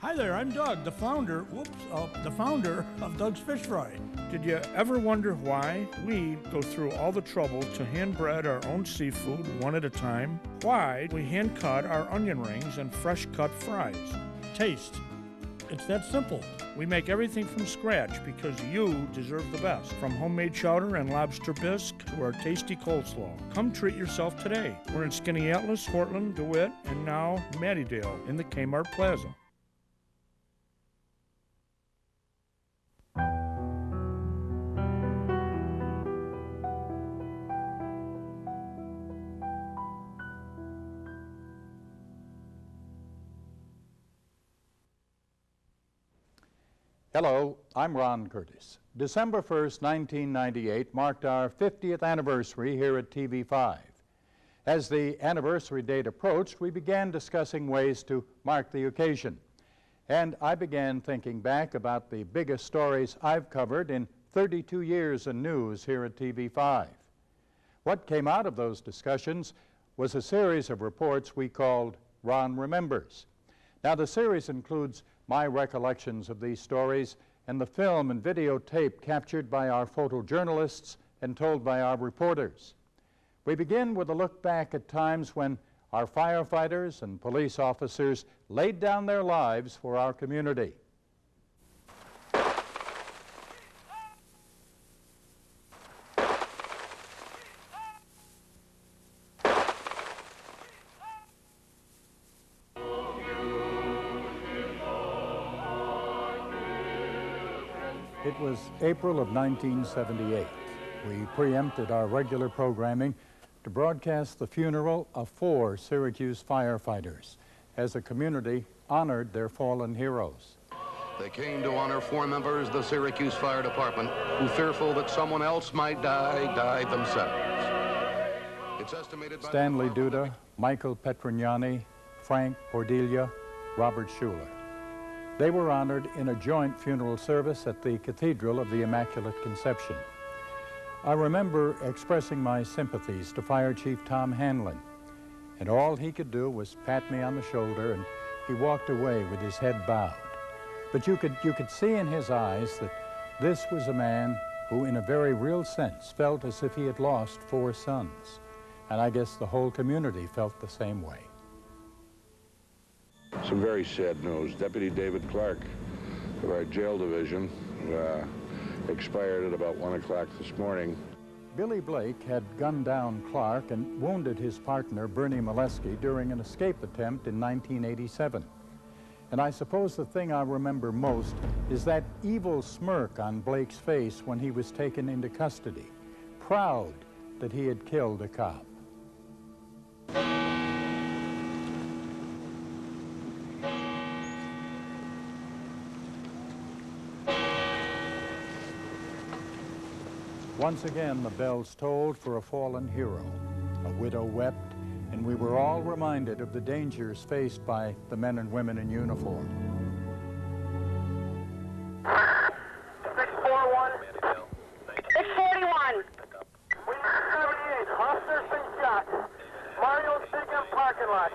Hi there, I'm Doug, the founder of Doug's Fish Fry. Did you ever wonder why we go through all the trouble to hand bread our own seafood one at a time? Why we hand cut our onion rings and fresh cut fries? Taste. It's that simple. We make everything from scratch because you deserve the best. From homemade chowder and lobster bisque to our tasty coleslaw. Come treat yourself today. We're in Skaneateles, Portland, DeWitt, and now Mattydale in the Kmart Plaza. Hello, I'm Ron Curtis. December 1st, 1998 marked our 50th anniversary here at TV5. As the anniversary date approached, we began discussing ways to mark the occasion. And I began thinking back about the biggest stories I've covered in 32 years in news here at TV5. What came out of those discussions was a series of reports we called Ron Remembers. Now, the series includes my recollections of these stories and the film and videotape captured by our photojournalists and told by our reporters. We begin with a look back at times when our firefighters and police officers laid down their lives for our community. It was April of 1978. We preempted our regular programming to broadcast the funeral of 4 Syracuse firefighters as the community honored their fallen heroes. They came to honor 4 members of the Syracuse Fire Department who, fearful that someone else might die, died themselves. It's estimated by Stanley Duda, Michael Petrignani, Frank Pordiglia, Robert Schuler. They were honored in a joint funeral service at the Cathedral of the Immaculate Conception. I remember expressing my sympathies to Fire Chief Tom Hanlon, and all he could do was pat me on the shoulder, and he walked away with his head bowed. But you could see in his eyes that this was a man who, in a very real sense, felt as if he had lost 4 sons. And I guess the whole community felt the same way. Some very sad news. Deputy David Clark of our jail division expired at about 1 o'clock this morning. Billy Blake had gunned down Clark and wounded his partner, Bernie Molesky, during an escape attempt in 1987. And I suppose the thing I remember most is that evil smirk on Blake's face when he was taken into custody, proud that he had killed a cop. Once again, the bells tolled for a fallen hero. A widow wept, and we were all reminded of the dangers faced by the men and women in uniform. 641. 641. We need 78. Officer's been shot. Mario's Big parking lot.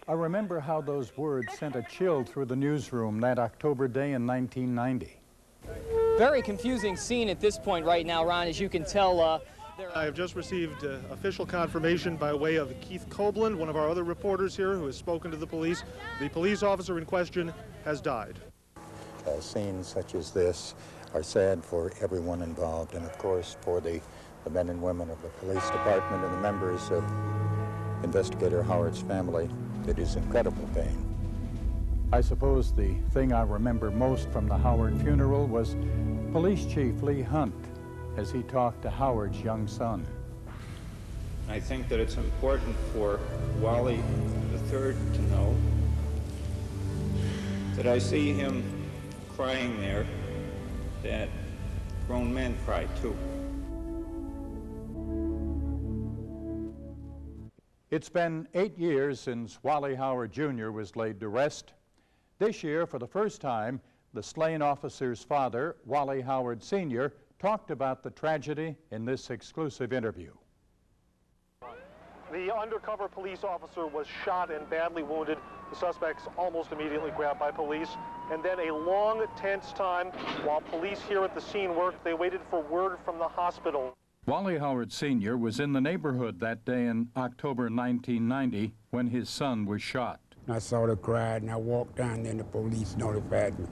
I remember how those words sent a chill through the newsroom that October day in 1990. Very confusing scene at this point right now, Ron, as you can tell. I have just received official confirmation by way of Keith Copeland, one of our other reporters here who has spoken to the police. The police officer in question has died. Scenes such as this are sad for everyone involved, and of course for the men and women of the police department and the members of Investigator Howard's family. It is incredible pain. I suppose the thing I remember most from the Howard funeral was Police Chief Lee Hunt as he talked to Howard's young son. I think that it's important for Wally III to know that I see him crying there, that grown men cry too. It's been 8 years since Wally Howard Jr. was laid to rest. This year, for the first time, the slain officer's father, Wally Howard Sr., talked about the tragedy in this exclusive interview. The undercover police officer was shot and badly wounded. The suspect's almost immediately grabbed by police. And then a long, tense time while police here at the scene worked. They waited for word from the hospital. Wally Howard Sr. was in the neighborhood that day in October 1990 when his son was shot. I saw the crowd and I walked down there and the police notified me.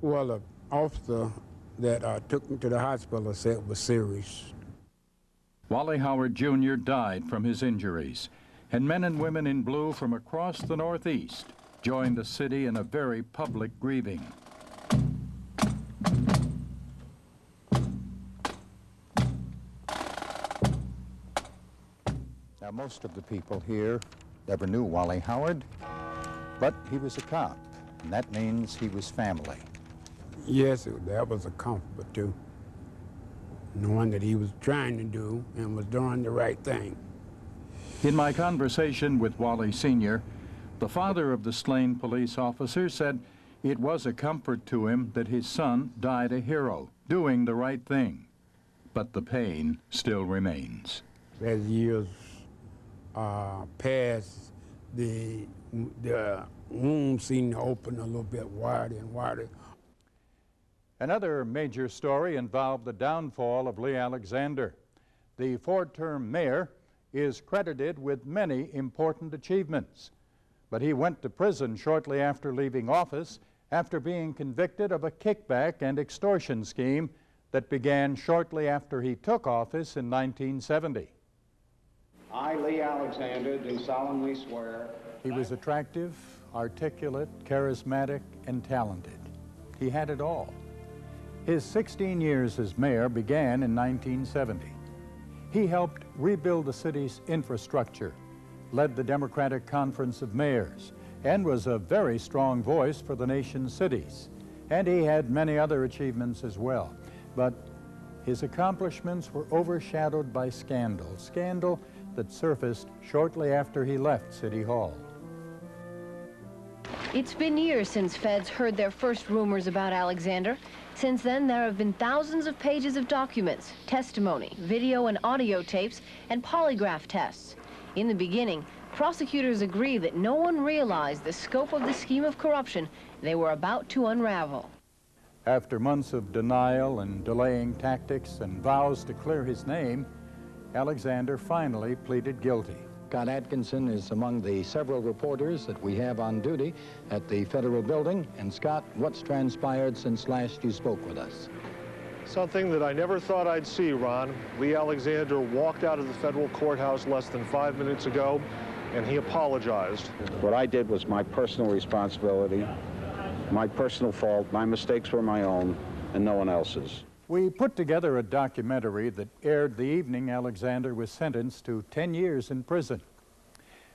Well, the officer that took me to the hospital said it was serious. Wally Howard Jr. died from his injuries, and men and women in blue from across the Northeast joined the city in a very public grieving. Now, most of the people here never knew Wally Howard, but he was a cop, and that means he was family. Yes, that was a comfort too, knowing that he was trying to do and was doing the right thing. In my conversation with Wally Sr., the father of the slain police officer said it was a comfort to him that his son died a hero, doing the right thing. But the pain still remains. As years passed, the wound seemed to open a little bit wider and wider. Another major story involved the downfall of Lee Alexander. The four-term mayor is credited with many important achievements, but he went to prison shortly after leaving office after being convicted of a kickback and extortion scheme that began shortly after he took office in 1970. I, Lee Alexander, do solemnly swear. He was attractive, articulate, charismatic, and talented. He had it all. His 16 years as mayor began in 1970. He helped rebuild the city's infrastructure, led the Democratic Conference of Mayors, and was a very strong voice for the nation's cities. And he had many other achievements as well. But his accomplishments were overshadowed by scandal that surfaced shortly after he left City Hall. It's been years since feds heard their first rumors about Alexander. Since then, there have been thousands of pages of documents, testimony, video and audio tapes, and polygraph tests. In the beginning, prosecutors agree that no one realized the scope of the scheme of corruption they were about to unravel. After months of denial and delaying tactics and vows to clear his name, Alexander finally pleaded guilty. Scott Atkinson is among the several reporters that we have on duty at the federal building. And Scott, what's transpired since last you spoke with us? Something that I never thought I'd see, Ron. Lee Alexander walked out of the federal courthouse less than 5 minutes ago, and he apologized. What I did was my personal responsibility, my personal fault. My mistakes were my own and no one else's. We put together a documentary that aired the evening Alexander was sentenced to 10 years in prison.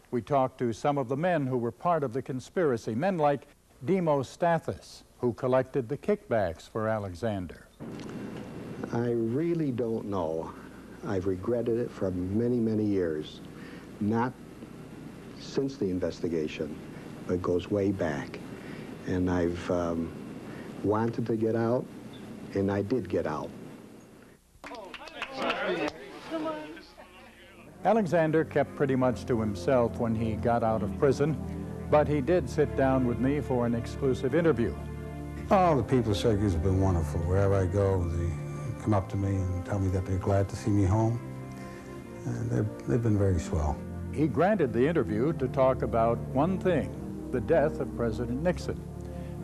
We talked to some of the men who were part of the conspiracy, men like Demos Stathis, who collected the kickbacks for Alexander. I really don't know. I've regretted it for many, many years. Not since the investigation, but it goes way back. And I've wanted to get out, and I did get out. Alexander kept pretty much to himself when he got out of prison, but he did sit down with me for an exclusive interview. Oh, the people of Syracuse have been wonderful. Wherever I go, they come up to me and tell me that they're glad to see me home. And they've been very swell. He granted the interview to talk about one thing, the death of President Nixon,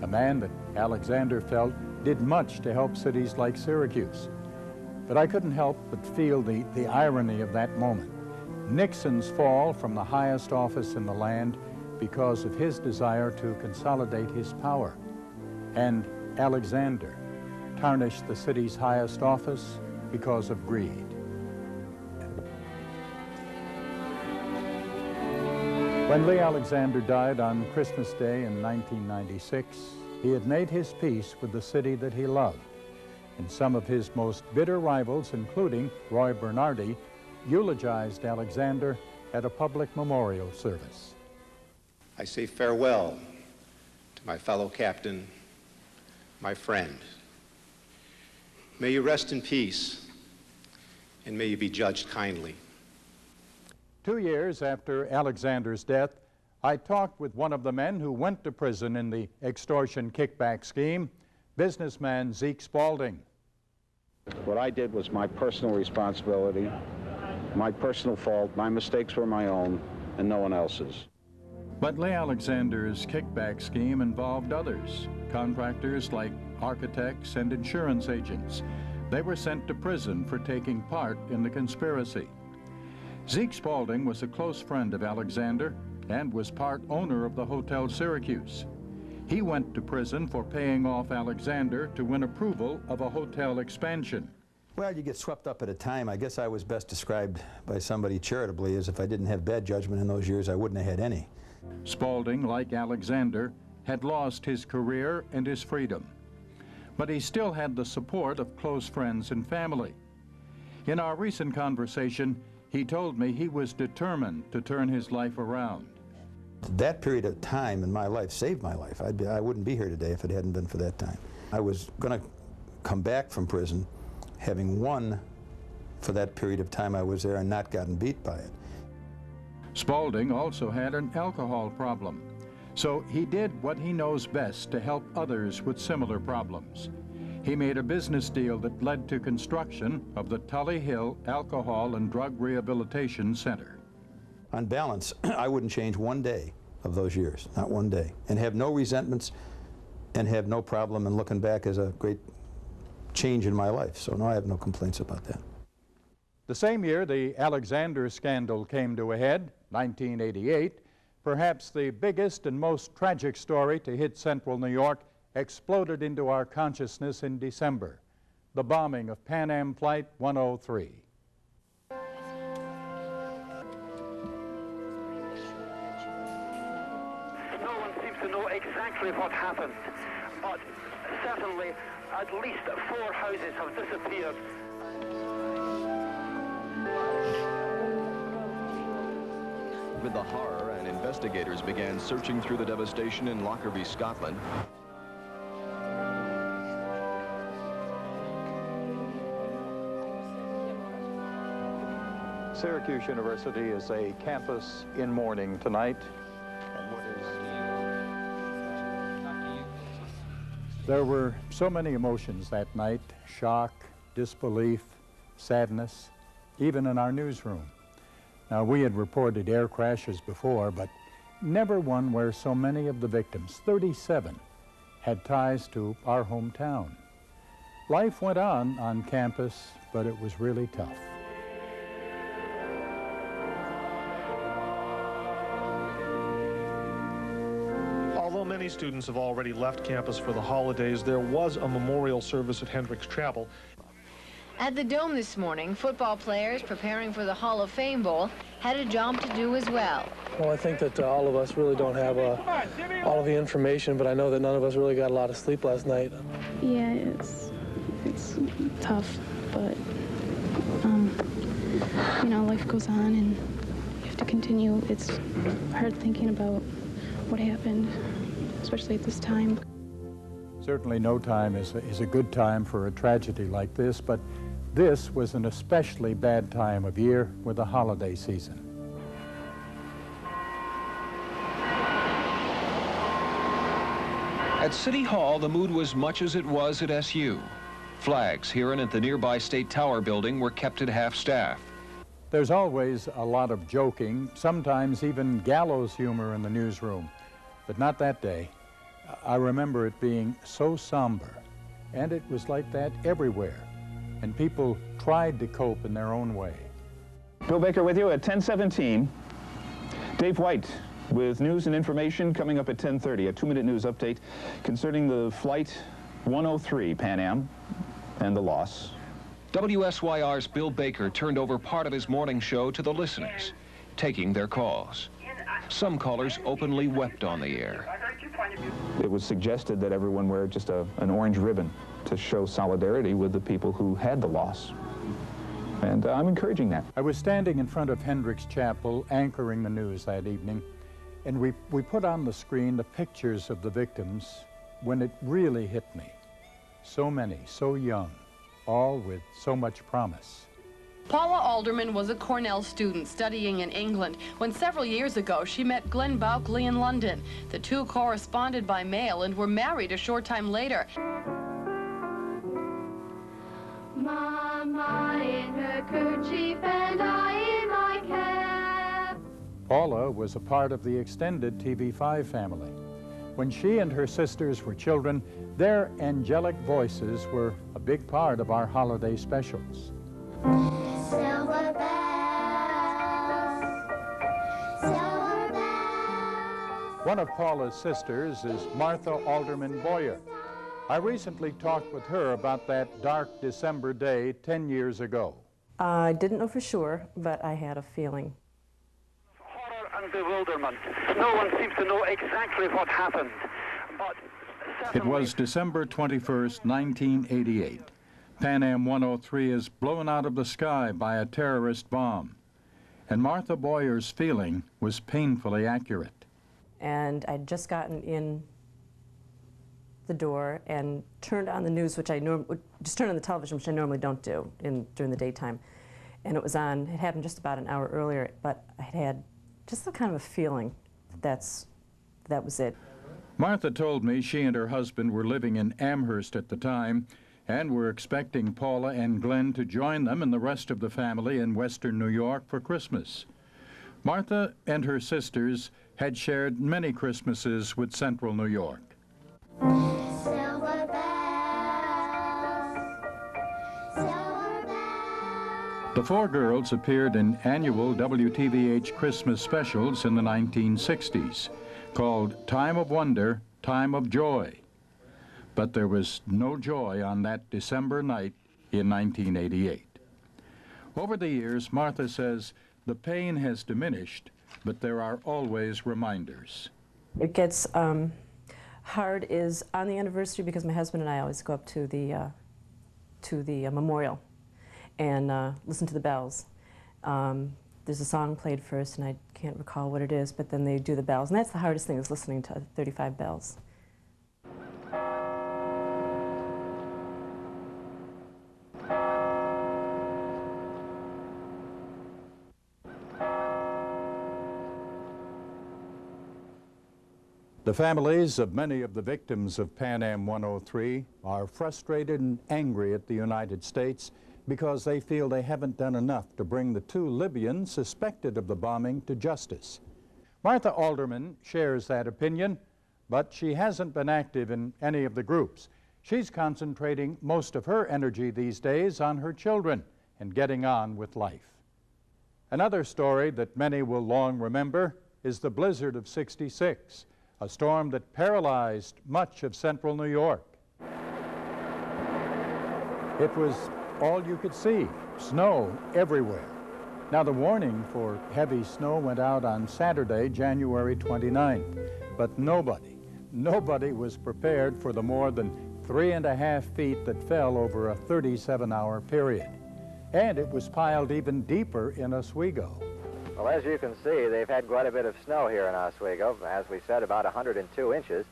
a man that Alexander felt did much to help cities like Syracuse. But I couldn't help but feel the irony of that moment. Nixon's fall from the highest office in the land because of his desire to consolidate his power. And Alexander tarnished the city's highest office because of greed. When Lee Alexander died on Christmas Day in 1996, he had made his peace with the city that he loved. And some of his most bitter rivals, including Roy Bernardi, eulogized Alexander at a public memorial service. I say farewell to my fellow captain, my friend. May you rest in peace, and may you be judged kindly. 2 years after Alexander's death, I talked with one of the men who went to prison in the extortion kickback scheme, businessman Zeke Spaulding. What I did was my personal responsibility, my personal fault. My mistakes were my own and no one else's. But Lee Alexander's kickback scheme involved others, contractors like architects and insurance agents. They were sent to prison for taking part in the conspiracy. Zeke Spaulding was a close friend of Alexander and was part owner of the Hotel Syracuse. He went to prison for paying off Alexander to win approval of a hotel expansion. Well, you get swept up at a time. I guess I was best described by somebody charitably as if I didn't have bad judgment in those years, I wouldn't have had any. Spaulding, like Alexander, had lost his career and his freedom. But he still had the support of close friends and family. In our recent conversation, he told me he was determined to turn his life around. That period of time in my life saved my life. I wouldn't be here today if it hadn't been for that time. I was going to come back from prison having won for that period of time I was there and not gotten beat by it. Spaulding also had an alcohol problem, so he did what he knows best to help others with similar problems. He made a business deal that led to construction of the Tully Hill Alcohol and Drug Rehabilitation Center. On balance, I wouldn't change one day of those years, not one day, and have no resentments and have no problem in looking back as a great change in my life. So no, I have no complaints about that. The same year the Alexander scandal came to a head, 1988, perhaps the biggest and most tragic story to hit central New York exploded into our consciousness in December, the bombing of Pan Am Flight 103. No one seems to know exactly what happened, but certainly at least 4 houses have disappeared. With the horror, and investigators began searching through the devastation in Lockerbie, Scotland. Syracuse University is a campus in mourning tonight. There were so many emotions that night: shock, disbelief, sadness, even in our newsroom. Now, we had reported air crashes before, but never one where so many of the victims, 37, had ties to our hometown. Life went on campus, but it was really tough. Although many students have already left campus for the holidays, there was a memorial service at Hendricks Chapel. At the Dome this morning, football players preparing for the Hall of Fame Bowl had a job to do as well. Well, I think that all of us really don't have all of the information, but I know that none of us really got a lot of sleep last night. Yeah, it's tough, but you know, life goes on and you have to continue. It's hard thinking about what happened, especially at this time. Certainly no time is a good time for a tragedy like this, but this was an especially bad time of year with the holiday season. At City Hall, the mood was much as it was at SU. Flags here and at the nearby State Tower building were kept at half-staff. There's always a lot of joking, sometimes even gallows humor in the newsroom, but not that day. I remember it being so somber, and it was like that everywhere, and people tried to cope in their own way. Bill Baker with you at 10:17. Dave White with news and information coming up at 10:30, a 2-minute news update concerning the Flight 103 Pan Am and the loss. WSYR's Bill Baker turned over part of his morning show to the listeners, taking their calls. Some callers openly wept on the air. It was suggested that everyone wear just an orange ribbon to show solidarity with the people who had the loss. And I'm encouraging that. I was standing in front of Hendricks Chapel anchoring the news that evening, and we put on the screen the pictures of the victims when it really hit me. So many, so young, all with so much promise. Paula Alderman was a Cornell student studying in England when several years ago she met Glenn Bouckley in London. The two corresponded by mail and were married a short time later. Mama in her kerchief and I in my cap. Paula was a part of the extended TV5 family. When she and her sisters were children, their angelic voices were a big part of our holiday specials. Silver bells, silver bells. One of Paula's sisters is Martha Alderman Boyer. I recently talked with her about that dark December day 10 years ago. I didn't know for sure, but I had a feeling. Horror and bewilderment. No one seems to know exactly what happened, but it was December 21st, 1988. Pan Am 103 is blown out of the sky by a terrorist bomb. And Martha Boyer's feeling was painfully accurate. And I'd just gotten in the door and turned on the news, which I just turned on the television, which I normally don't do during the daytime. And it was on, it happened just about an hour earlier, but I had just a kind of a feeling that was it. Martha told me she and her husband were living in Amherst at the time and were expecting Paula and Glenn to join them and the rest of the family in western New York for Christmas. Martha and her sisters had shared many Christmases with central New York. Silver bells, silver bells. The four girls appeared in annual WTVH Christmas specials in the 1960s, called Time of Wonder, Time of Joy. But there was no joy on that December night in 1988. Over the years, Martha says the pain has diminished, but there are always reminders. It gets hard is on the anniversary because my husband and I always go up to the memorial and listen to the bells. There's a song played first, and I can't recall what it is, but then they do the bells, and that's the hardest thing, is listening to 35 bells. The families of many of the victims of Pan Am 103 are frustrated and angry at the United States because they feel they haven't done enough to bring the two Libyans suspected of the bombing to justice. Martha Alderman shares that opinion, but she hasn't been active in any of the groups. She's concentrating most of her energy these days on her children and getting on with life. Another story that many will long remember is the blizzard of '66, a storm that paralyzed much of central New York. It was all you could see, snow everywhere. Now, the warning for heavy snow went out on Saturday, January 29th, but nobody was prepared for the more than 3.5 feet that fell over a 37-hour period. And it was piled even deeper in Oswego. Well, as you can see, they've had quite a bit of snow here in Oswego. As we said, about 102 inches.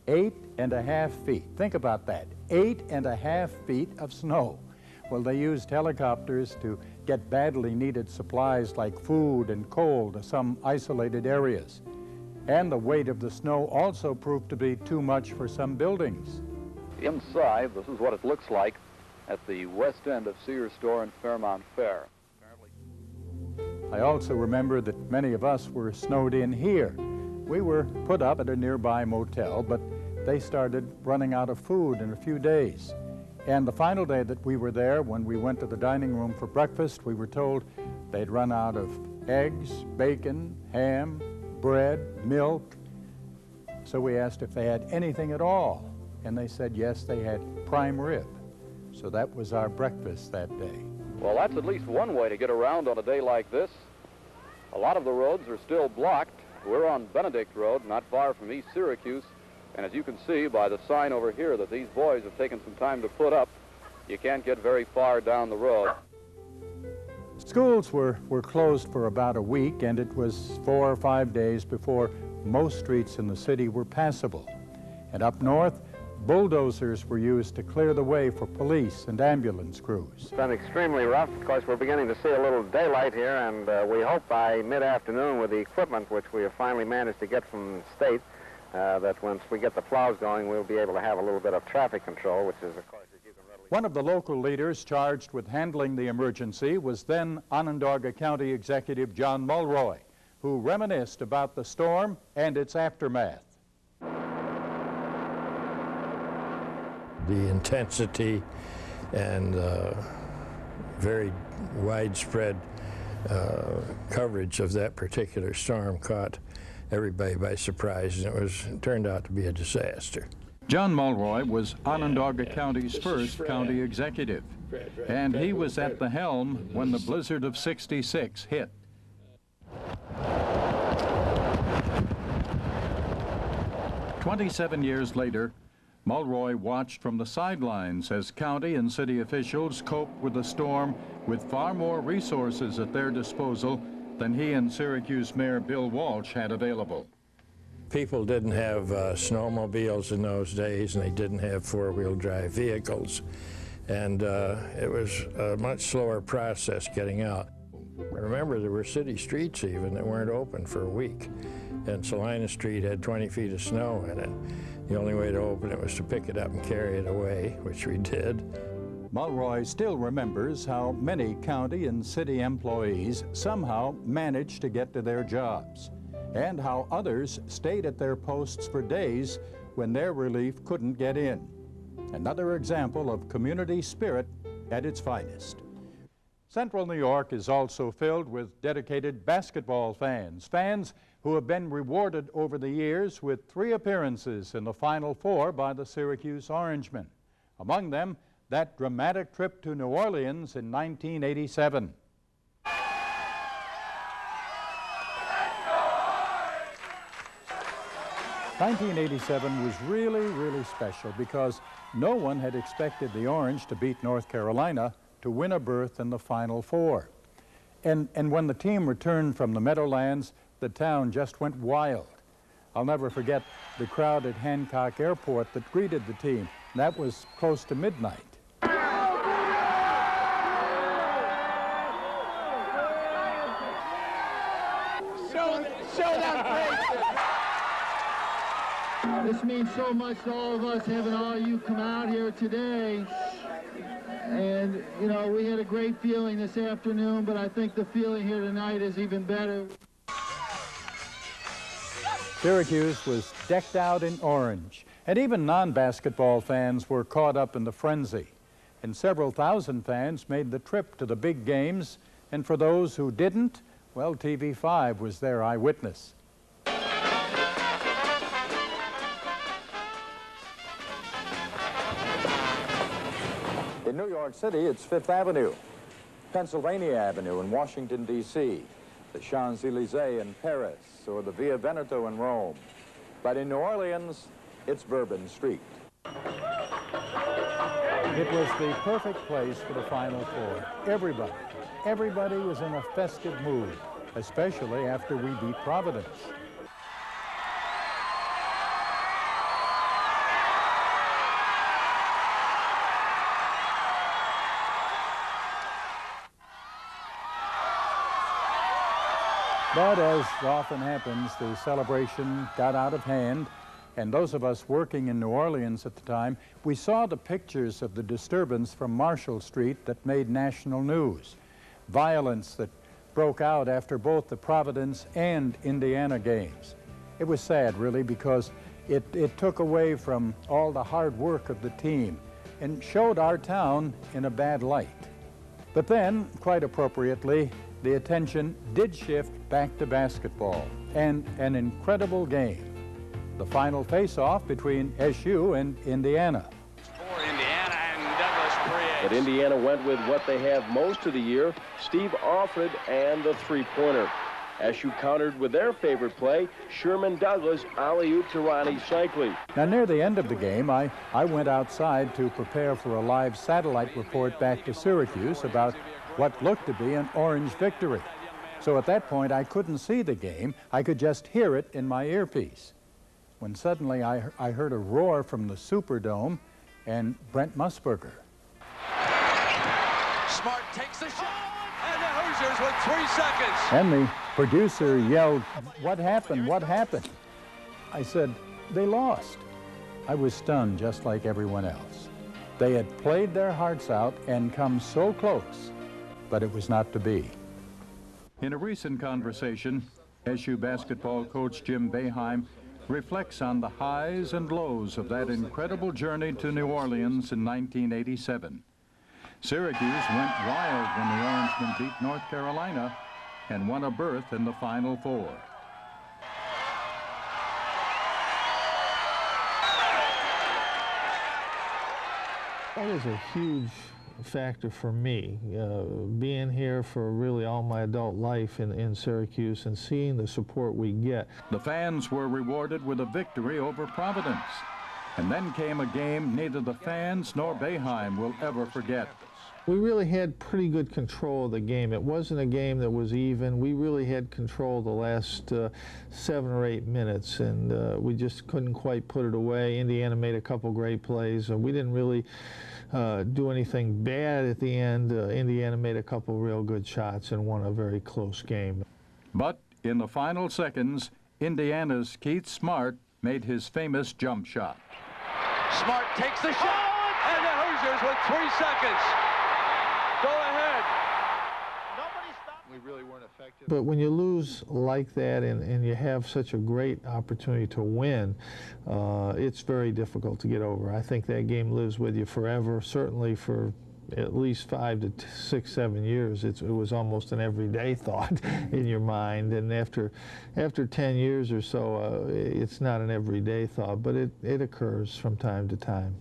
8.5 feet. Think about that. 8.5 feet of snow. Well, they used helicopters to get badly needed supplies like food and coal to some isolated areas. And the weight of the snow also proved to be too much for some buildings. Inside, this is what it looks like at the west end of Sears Store and Fairmount Fair. I also remember that many of us were snowed in here. We were put up at a nearby motel, but they started running out of food in a few days. And the final day that we were there, when we went to the dining room for breakfast, we were told they'd run out of eggs, bacon, ham, bread, milk. So we asked if they had anything at all, and they said yes, they had prime rib. So that was our breakfast that day. Well, that's at least one way to get around on a day like this. A lot of the roads are still blocked. We're on Benedict Road, not far from East Syracuse. And as you can see by the sign over here that these boys have taken some time to put up, you can't get very far down the road. Schools were closed for about a week, and it was 4 or 5 days before most streets in the city were passable. And up north, bulldozers were used to clear the way for police and ambulance crews. It's been extremely rough. Of course, we're beginning to see a little daylight here, and we hope by mid-afternoon with the equipment, which we have finally managed to get from the state, that once we get the plows going, we'll be able to have a little bit of traffic control, which is, of course, as you can readily... One of the local leaders charged with handling the emergency was then Onondaga County Executive John Mulroy, who reminisced about the storm and its aftermath. The intensity and very widespread coverage of that particular storm caught everybody by surprise, and it turned out to be a disaster. John Mulroy was Onondaga County's first county executive, and he was at the helm when the blizzard of '66 hit. "27 years later, Mulroy watched from the sidelines as county and city officials coped with the storm with far more resources at their disposal than he and Syracuse Mayor Bill Walsh had available. People didn't have snowmobiles in those days, and they didn't have four-wheel drive vehicles, and it was a much slower process getting out. Remember, there were city streets even that weren't open for a week, and Salina Street had 20 feet of snow in it. The only way to open it was to pick it up and carry it away, which we did. Mulroy still remembers how many county and city employees somehow managed to get to their jobs, and how others stayed at their posts for days when their relief couldn't get in. Another example of community spirit at its finest. Central New York is also filled with dedicated basketball fans who have been rewarded over the years with 3 appearances in the Final Four by the Syracuse Orangemen. Among them, that dramatic trip to New Orleans in 1987. '87 was really special because no one had expected the Orange to beat North Carolina to win a berth in the Final Four. And when the team returned from the Meadowlands, the town just went wild. I'll never forget the crowd at Hancock Airport that greeted the team. That was close to midnight. Show them grace. This means so much to all of us, having all you come out here today. And, you know, we had a great feeling this afternoon, but I think the feeling here tonight is even better. Syracuse was decked out in orange, and even non-basketball fans were caught up in the frenzy. And several thousand fans made the trip to the big games, and for those who didn't, well, TV5 was their eyewitness. In New York City, it's Fifth Avenue, Pennsylvania Avenue in Washington, D.C., the Champs-Élysées in Paris, or the Via Veneto in Rome. But in New Orleans, it's Bourbon Street. It was the perfect place for the Final Four. Everybody was in a festive mood, especially after we beat Providence. But as often happens, the celebration got out of hand, and those of us working in New Orleans at the time, we saw the pictures of the disturbance from Marshall Street that made national news. Violence that broke out after both the Providence and Indiana games. It was sad, really, because it took away from all the hard work of the team and showed our town in a bad light. But then, quite appropriately, the attention did shift back to basketball, and an incredible game. The final face-off between SU and Indiana. But Indiana went with what they have most of the year, Steve Alfred and the three-pointer. SU countered with their favorite play, Sherman Douglas alley-oop to Ronnie Cycli. Now, near the end of the game, I went outside to prepare for a live satellite report back to Syracuse about what looked to be an Orange victory. So at that point, I couldn't see the game. I could just hear it in my earpiece. when suddenly I heard a roar from the Superdome and Brent Musburger. Smart takes the shot, and the Hoosiers with 3 seconds. And the producer yelled, "What happened? What happened?" I said, "They lost." I was stunned just like everyone else. They had played their hearts out and come so close, but it was not to be. In a recent conversation, SU basketball coach Jim Boeheim reflects on the highs and lows of that incredible journey to New Orleans in 1987. Syracuse went wild when the Orangemen beat North Carolina and won a berth in the Final Four. That was a huge factor for me, being here for really all my adult life in Syracuse and seeing the support we get. The fans were rewarded with a victory over Providence. And then came a game neither the fans nor Boeheim will ever forget. We really had pretty good control of the game. It wasn't a game that was even. We really had control the last 7 or 8 minutes, and we just couldn't quite put it away. Indiana made a couple great plays. We didn't really do anything bad at the end. Indiana made a couple real good shots and won a very close game. But in the final seconds, Indiana's Keith Smart made his famous jump shot. Smart takes the shot, and the Hoosiers with 3 seconds. Go ahead. Nobody stopped. We really weren't effective. But when you lose like that and you have such a great opportunity to win, it's very difficult to get over. I think that game lives with you forever, certainly for at least 5 to 6, 7 years. It was almost an everyday thought in your mind, and after 10 years or so, it's not an everyday thought, but it occurs from time to time.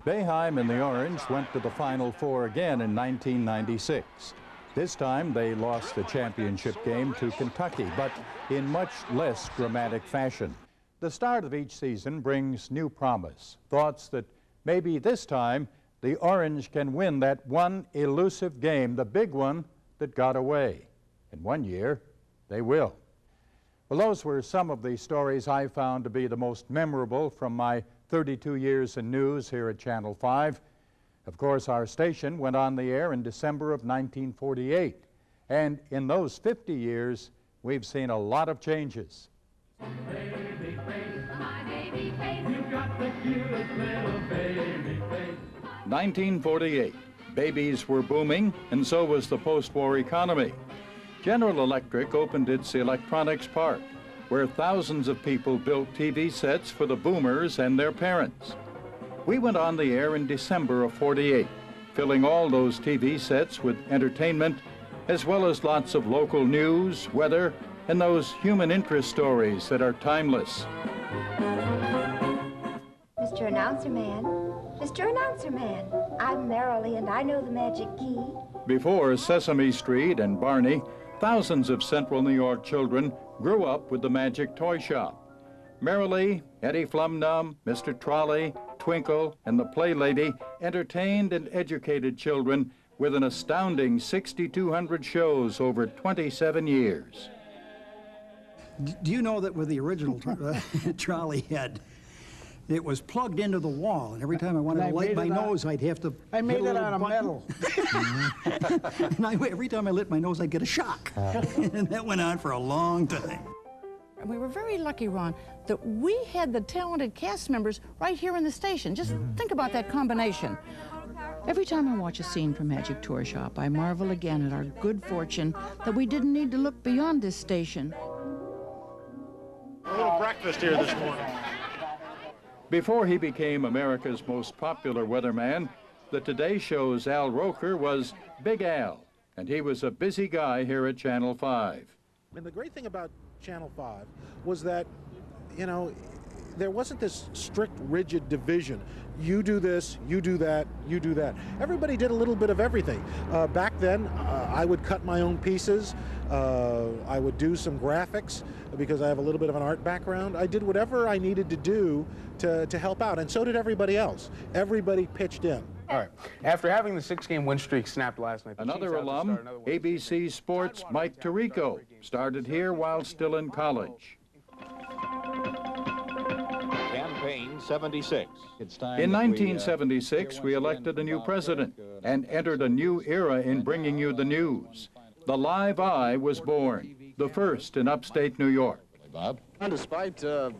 Boeheim and the Orange went to the Final Four again in 1996. This time they lost the championship game to Kentucky, but in much less dramatic fashion. The start of each season brings new promise, thoughts that maybe this time the Orange can win that one elusive game, the big one that got away. And one year, they will. Well, those were some of the stories I found to be the most memorable from my 32 years in news here at Channel 5. Of course, our station went on the air in December of 1948. And in those 50 years, we've seen a lot of changes. Baby face, my baby face. You've got the cutest little baby face. 1948. Babies were booming, and so was the post-war economy. General Electric opened its Electronics Park, where thousands of people built TV sets for the boomers and their parents. We went on the air in December of '48, filling all those TV sets with entertainment, as well as lots of local news, weather, and those human interest stories that are timeless. Mr. Announcer Man, Mr. Announcer Man, I'm Merrily and I know the magic key. Before Sesame Street and Barney, thousands of Central New York children grew up with the Magic Toy Shop. Merrily, Eddie Flum-Dum, Mr. Trolley, Twinkle, and the Play Lady entertained and educated children with an astounding 6,200 shows over 27 years. Do you know that with the original trolley head, it was plugged into the wall, and every time I wanted to light my nose, I'd have to I made it out of metal. And every time I lit my nose, I'd get a shock. And that went on for a long time. We were very lucky, Ron, that we had the talented cast members right here in the station. Just think about that combination. Every time I watch a scene from Magic Toy Shop, I marvel again at our good fortune that we didn't need to look beyond this station. A little breakfast here this morning. Before he became America's most popular weatherman, the Today Show's Al Roker was Big Al, and he was a busy guy here at Channel 5. And the great thing about Channel 5 was that, you know, there wasn't this strict, rigid division. You do this, you do that, you do that. Everybody did a little bit of everything. Back then, I would cut my own pieces. I would do some graphics because I have a little bit of an art background. I did whatever I needed to do to help out, and so did everybody else. Everybody pitched in. All right. After having the 6-game win streak snapped last night, Another alum, ABC Sports' Mike Tirico, started here while still in college. 1976. In 1976, we elected a new president and entered a new era in bringing you the news. The Live Eye was born, the first in upstate New York. Bob? And despite the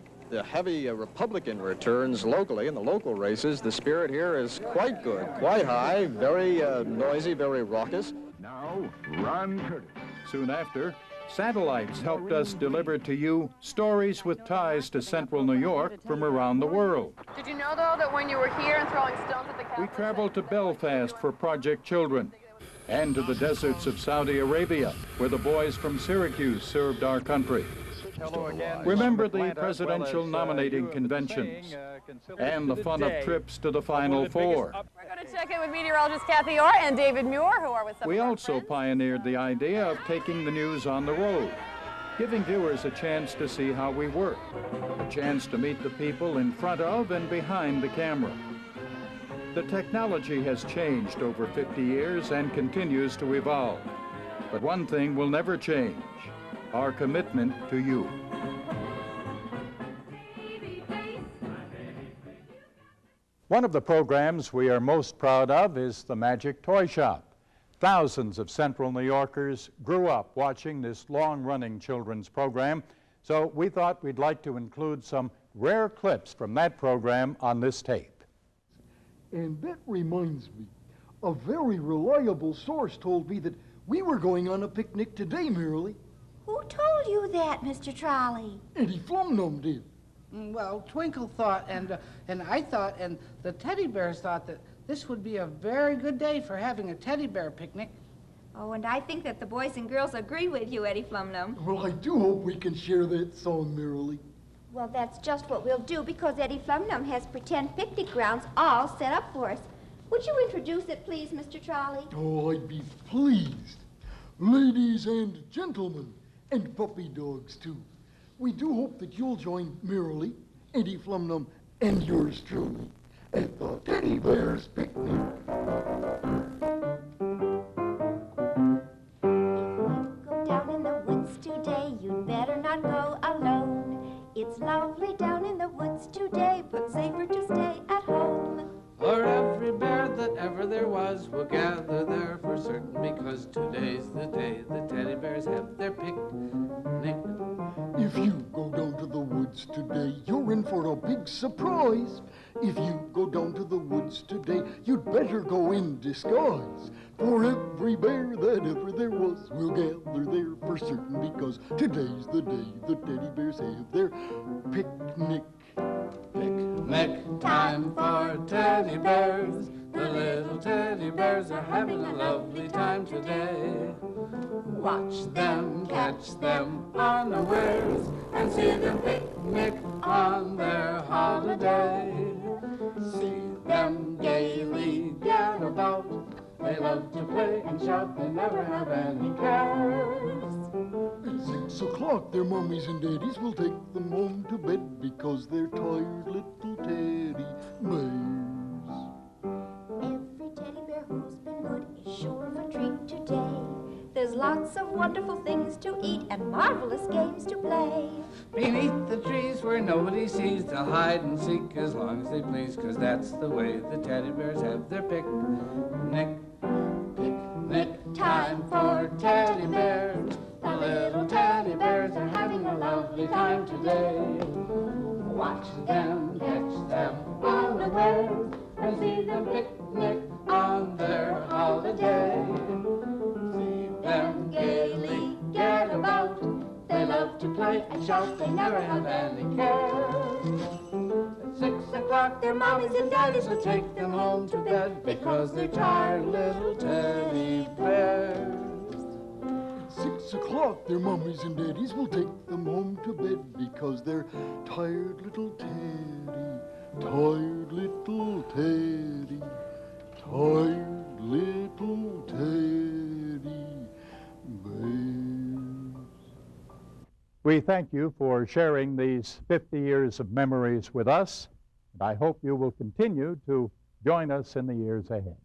heavy Republican returns locally in the local races, the spirit here is quite good, quite high, very noisy, very raucous. Now, Ron Curtis. Soon after, satellites helped us deliver to you stories with ties to central New York from around the world. Did you know, though, that when you were here and throwing stones at the Catholics... We traveled to Belfast for Project Children and to the deserts of Saudi Arabia, where the boys from Syracuse served our country. Remember the presidential nominating conventions and the fun of trips to the Final Four. We're going to check in with meteorologist Kathy Orr and David Muir, who are with some We also pioneered the idea of taking the news on the road, giving viewers a chance to see how we work, a chance to meet the people in front of and behind the camera. The technology has changed over 50 years and continues to evolve. But one thing will never change: our commitment to you. One of the programs we are most proud of is the Magic Toy Shop. Thousands of Central New Yorkers grew up watching this long-running children's program, so we thought we'd like to include some rare clips from that program on this tape. And that reminds me, a very reliable source told me that we were going on a picnic today, Merrily. Who told you that, Mr. Trolley? Eddie Flumnum did. Well, Twinkle thought, and I thought, and the teddy bears thought that this would be a very good day for having a teddy bear picnic. Oh, and I think that the boys and girls agree with you, Eddie Flumnum. Well, I do hope we can share that song, Merrily. Well, that's just what we'll do, because Eddie Flumnum has pretend picnic grounds all set up for us. Would you introduce it, please, Mr. Trolley? Oh, I'd be pleased. Ladies and gentlemen, and puppy dogs, too. We do hope that you'll join Merrily, Eddie Flumnum, and yours truly at the Teddy Bears Picnic. Go down in the woods today, you'd better not go alone. It's lovely down in the woods today, but safer to stay at home. For every bear that ever there was will gather there for certain, because today's the day the teddy bears have their picnic. If you go down to the woods today, you're in for a big surprise. If you go down to the woods today, you'd better go in disguise. For every bear that ever there was will gather there for certain, because today's the day the teddy bears have their picnic. Picnic time for teddy bears. The little teddy bears are having a lovely time today. Watch them, catch them unawares, and see them picnic on their holiday. See them gaily get about. They love to play and shout, they never have any cares. At 6 o'clock, their mommies and daddies will take them home to bed, because they're tired little teddy bears. Every teddy bear who's been good is sure of a treat today. There's lots of wonderful things to eat and marvelous games to play. Beneath the trees where nobody sees, they'll hide and seek as long as they please, 'cause that's the way the teddy bears have their picnic. Picnic time for teddy bears. The little teddy bears are having a lovely time today. Watch them, catch them unawares, and see them picnic on their holiday. See them gaily get about. They love to play and shout, they never have any cares. At 6 o'clock, their mommies and daddies will take them home to bed, because they're tired little teddy bears. At 6 o'clock, their mommies and daddies will take them home to bed, because they're tired little teddy, tired little teddy, tired little teddy bears. We thank you for sharing these 50 years of memories with us, and I hope you will continue to join us in the years ahead.